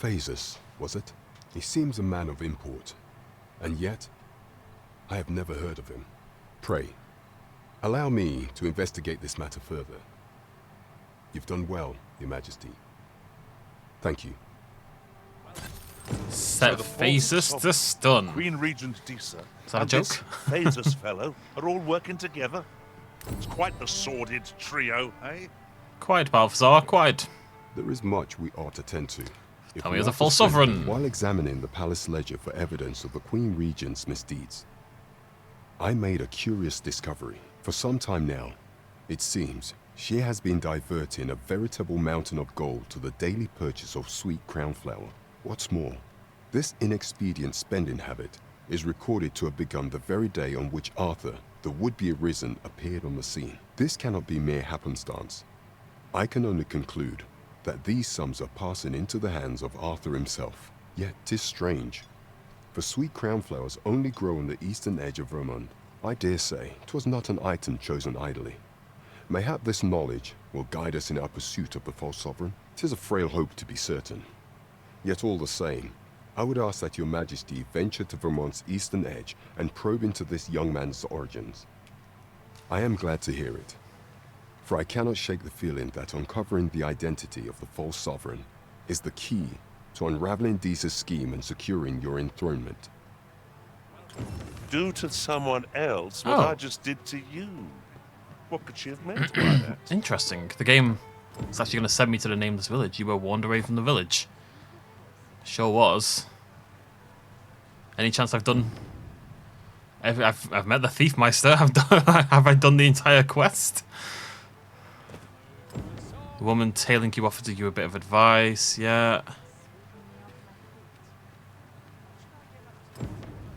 Phasus, was it? He seems a man of import, and yet I have never heard of him. Pray, allow me to investigate this matter further. You've done well, Your Majesty. Thank you. Set Phasus to stun. Queen Regent Disa. Is that a and joke? This Phasus fellow are all working together. It's quite a sordid trio, eh? Quite, Balthazar, quite. There is much we ought to tend to. If Tell we me as are a to false strengthen sovereign. While examining the palace ledger for evidence of the Queen Regent's misdeeds, I made a curious discovery. For some time now, it seems she has been diverting a veritable mountain of gold to the daily purchase of sweet crown flower. What's more, this inexpedient spending habit is recorded to have begun the very day on which Arthur, the would-be Arisen, appeared on the scene. This cannot be mere happenstance. I can only conclude that these sums are passing into the hands of Arthur himself. Yet 'tis strange, for sweet crown flowers only grow on the eastern edge of Verdund. I dare say 'twas not an item chosen idly. Mayhap this knowledge will guide us in our pursuit of the false sovereign. 'Tis a frail hope to be certain. Yet all the same, I would ask that Your Majesty venture to Vermont's eastern edge and probe into this young man's origins. I am glad to hear it, for I cannot shake the feeling that uncovering the identity of the false sovereign is the key to unraveling Disa's scheme and securing your enthronement. Do to someone else what Oh. I just did to you. What could she have meant by that? Interesting. The game is actually going to send me to the nameless village. You were warned away from the village. Sure was. Any chance I've done... I've met the thief meister. Have I done the entire quest? The woman tailing you offered to give you a bit of advice. Yeah.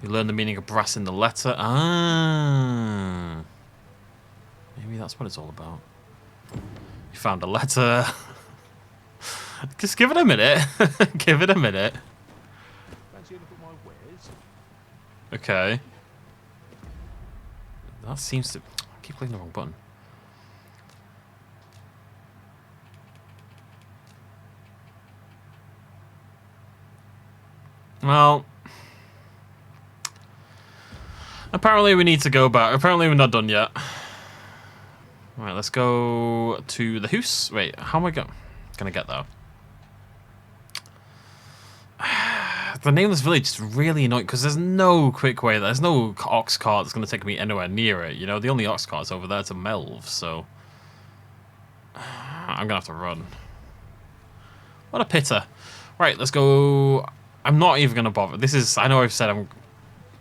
You learn the meaning of brass in the letter. Ah. Maybe that's what it's all about. You found a letter. Just give it a minute. Give it a minute. Okay. That seems to... I keep clicking the wrong button. Well... Apparently we need to go back. Apparently we're not done yet. Alright, let's go to the house. Wait, how am I gonna get there? The nameless village is really annoying because there's no quick way. There's no ox cart that's going to take me anywhere near it. You know, the only ox cart's over there to Melv, so I'm going to have to run. What a pitter. Right, let's go. I'm not even going to bother. This is, I know I've said I'm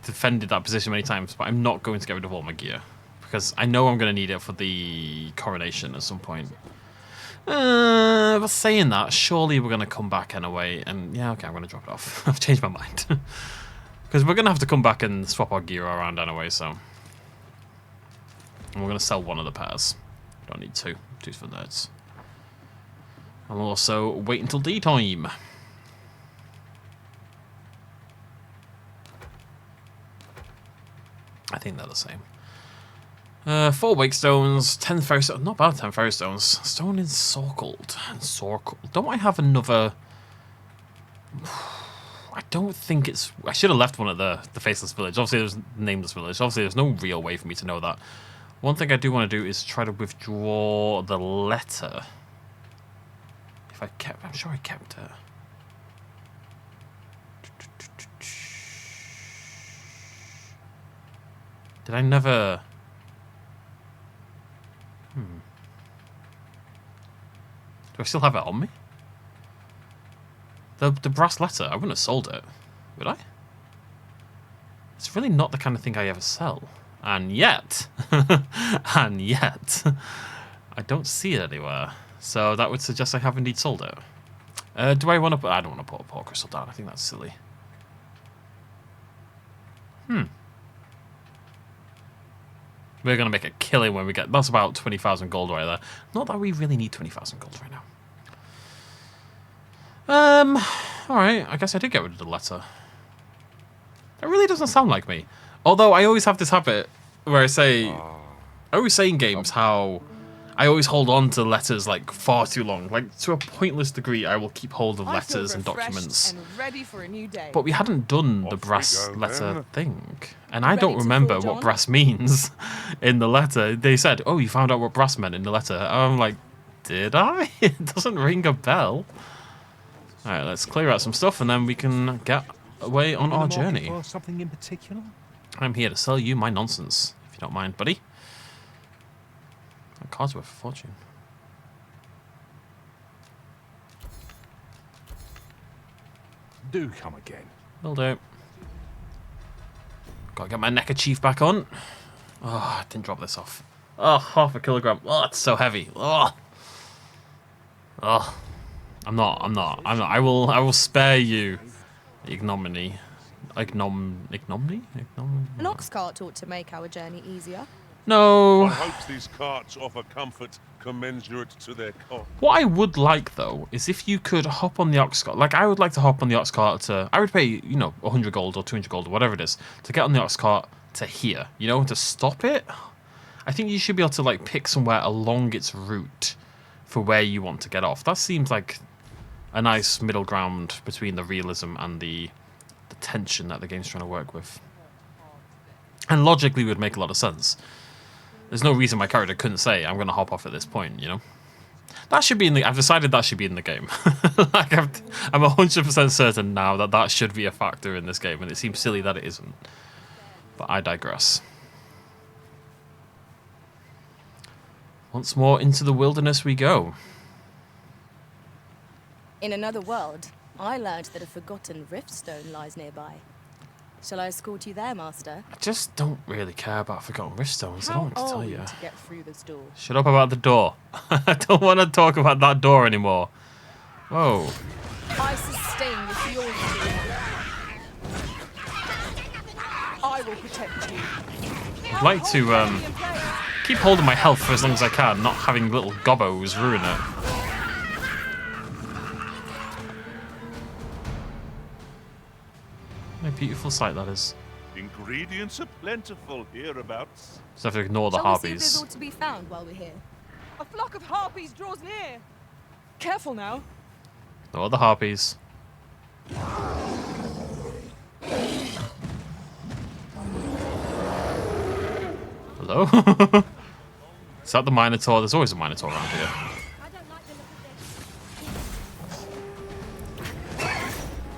defended that position many times, but I'm not going to get rid of all my gear because I know I'm going to need it for the coronation at some point. But saying that, surely we're going to come back anyway. And yeah, okay, I'm going to drop it off. I've changed my mind. Because we're going to have to come back and swap our gear around anyway, so. And we're going to sell one of the pairs. Don't need two. Two's for nerds. I'll also wait until D time. I think they're the same. 4 wake stones, 10 fairy stones. Not bad, 10 fairy stones. Stone encircled. Encircled. Don't I have another? I don't think it's. I should have left one at the faceless village. Obviously, there's nameless village. Obviously, there's no real way for me to know that. One thing I do want to do is try to withdraw the letter. If I kept, I'm sure I kept it. Did I never? Do I still have it on me? The brass letter, I wouldn't have sold it, would I? It's really not the kind of thing I ever sell. And yet, I don't see it anywhere. So that would suggest I have indeed sold it. Do I want to put, I don't want to put a port crystal down, I think that's silly. We're going to make a killing when we get, that's about 20,000 gold right there. Not that we really need 20,000 gold right now. Alright, I guess I did get rid of the letter. That really doesn't sound like me. Although I always have this habit where I always say in games how I always hold on to letters like far too long. Like to a pointless degree, I will keep hold of letters and documents. And ready for a new day. But we hadn't done the brass letter thing. And I don't remember what brass means in the letter. They said, oh, you found out what brass meant in the letter. I'm like, did I? It doesn't ring a bell. Alright, let's clear out some stuff and then we can get away on our journey. For something in particular? I'm here to sell you my nonsense, if you don't mind, buddy. That card's worth a fortune. Do come again. Will do. Gotta get my neckerchief back on. Oh, I didn't drop this off. Oh, 1/2 kilogram. Oh, it's so heavy. Oh. Oh. I'm not. I will spare you the ignominy. Ignominy? An ox cart ought to make our journey easier. No. One hopes these carts offer comfort commensurate to their cost. What I would like, though, is if you could hop on the ox cart. Like, I would like to hop on the ox cart to... I would pay, you know, 100 gold or 200 gold or whatever it is to get on the ox cart to here, you know, to stop it. I think you should be able to, like, pick somewhere along its route for where you want to get off. That seems like a nice middle ground between the realism and the tension that the game's trying to work with. And logically would make a lot of sense. There's no reason my character couldn't say, I'm going to hop off at this point, you know? That should be in the... I've decided that should be in the game. Like, I'm 100% certain now that that should be a factor in this game, and it seems silly that it isn't. But I digress. Once more into the wilderness we go. In another world, I learned that a forgotten riftstone lies nearby. Shall I escort you there, Master? I just don't really care about forgotten riftstones. I don't want to tell you. To get through this door? Shut up about the door. I don't want to talk about that door anymore. Whoa. I sustain the fury. I will protect you. I'd like to keep hold of my health for as long as I can, not having little gobbos ruin it. What a beautiful sight that is. Ingredients are plentiful hereabouts. Just have to ignore the Shall we see if harpies. there's aught to be found while we're here? A flock of harpies draws near. Careful now. Ignore the harpies. Hello? Is that the Minotaur? There's always a Minotaur around here.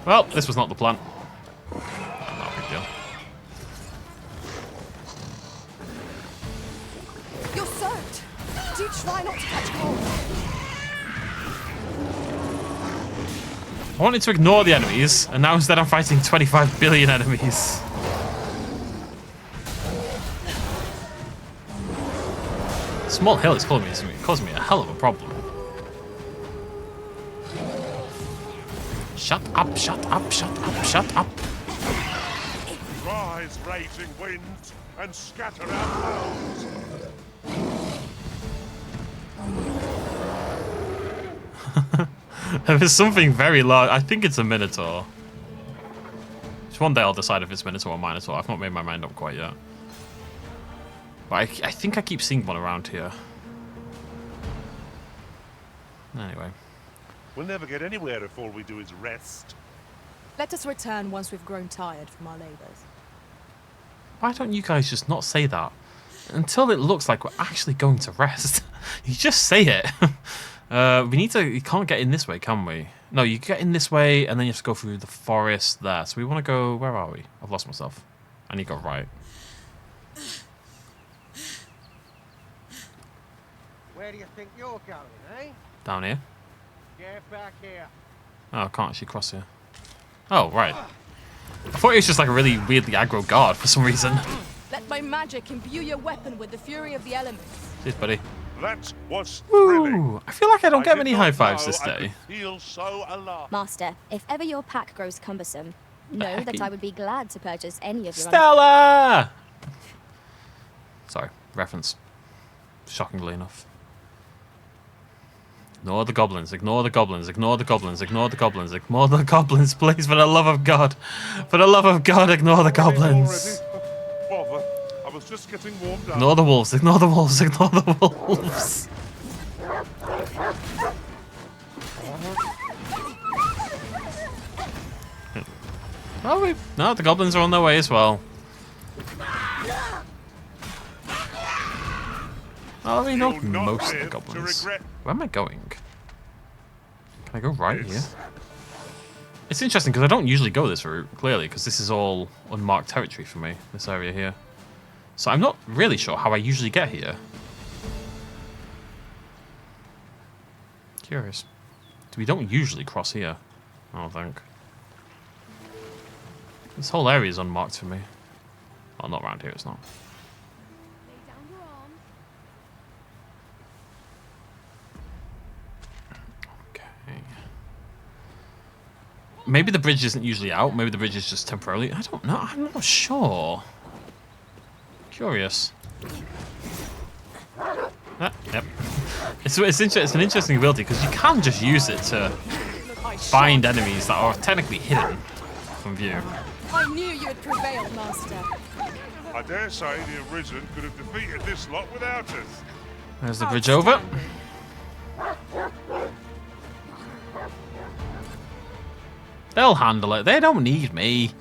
Well, this was not the plan. Not a big deal. You're soaked. Do try not to catch cold. I wanted to ignore the enemies, and now instead I'm fighting 25 billion enemies. Small hill is causing me a hell of a problem. Shut up, shut up, shut up, shut up. Rise, raging winds, and scatter our foes. There's something very large. I think it's a Minotaur. Just one day I'll decide if it's Minotaur or Minotaur. I've not made my mind up quite yet. But I think I keep seeing one around here. Anyway. We'll never get anywhere if all we do is rest. Let us return once we've grown tired from our labors. Why don't you guys just not say that? Until it looks like we're actually going to rest. You just say it. We need to... You can't get in this way, can we? No, you get in this way, and then you have to go through the forest there. So we want to go... Where are we? I've lost myself. I need to go right. Where do you think you're going, eh? Down here. Get back here. Oh, I can't actually cross here. Oh, right. I thought he was just like a really weirdly aggro guard for some reason. Let my magic imbue your weapon with the fury of the elements. Cheers, buddy. That was Ooh, I feel like I don't get many high fives this day. Feel so alive. Master, if ever your pack grows cumbersome, know that I would be glad to purchase any of your... Stella! Sorry, reference. Shockingly enough. Ignore the goblins, ignore the goblins, ignore the goblins, ignore the goblins, ignore the goblins, please, for the love of God. For the love of God, ignore the goblins. Bother. I was just getting warmed up. Ignore the wolves, ignore the wolves, ignore the wolves. Oh, no, the goblins are on their way as well. Oh, I mean, not most of the goblins. Where am I going? Can I go right here? It's interesting because I don't usually go this route, clearly, because this is all unmarked territory for me, this area here. So I'm not really sure how I usually get here. Curious. We don't usually cross here, I don't think. This whole area is unmarked for me. Oh, not around here, it's not. Maybe the bridge isn't usually out. Maybe the bridge is just temporarily. I don't know. I'm not sure. Curious. Ah, yep. It's an interesting ability because you can just use it to bind enemies that are technically hidden from view. I knew you had prevailed, Master. I dare say the Arisen could have defeated this lot without us. There's the bridge over. They'll handle it. They don't need me.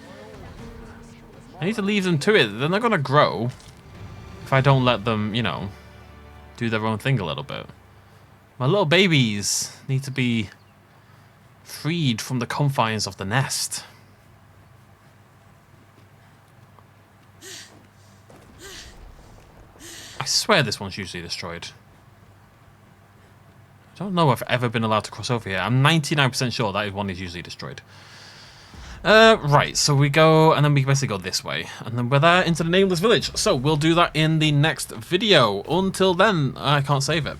I need to leave them to it. They're not going to grow if I don't let them, you know, do their own thing a little bit. My little babies need to be freed from the confines of the nest. I swear this one's usually destroyed. I don't know if I've ever been allowed to cross over here. I'm 99% sure that one is usually destroyed. Right, so we go, and then we basically go this way. And then we're there into the Nameless Village. So we'll do that in the next video. Until then, I can't save it.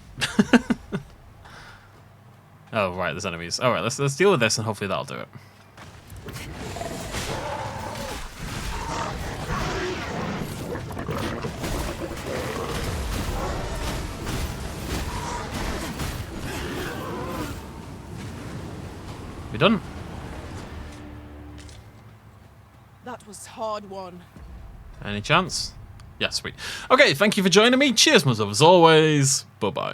Oh, right, there's enemies. Alright, let's deal with this, and hopefully that'll do it. We done? That was hard won. Any chance? Yeah, sweet. Okay, thank you for joining me. Cheers, Muzz, as always. Bye-bye.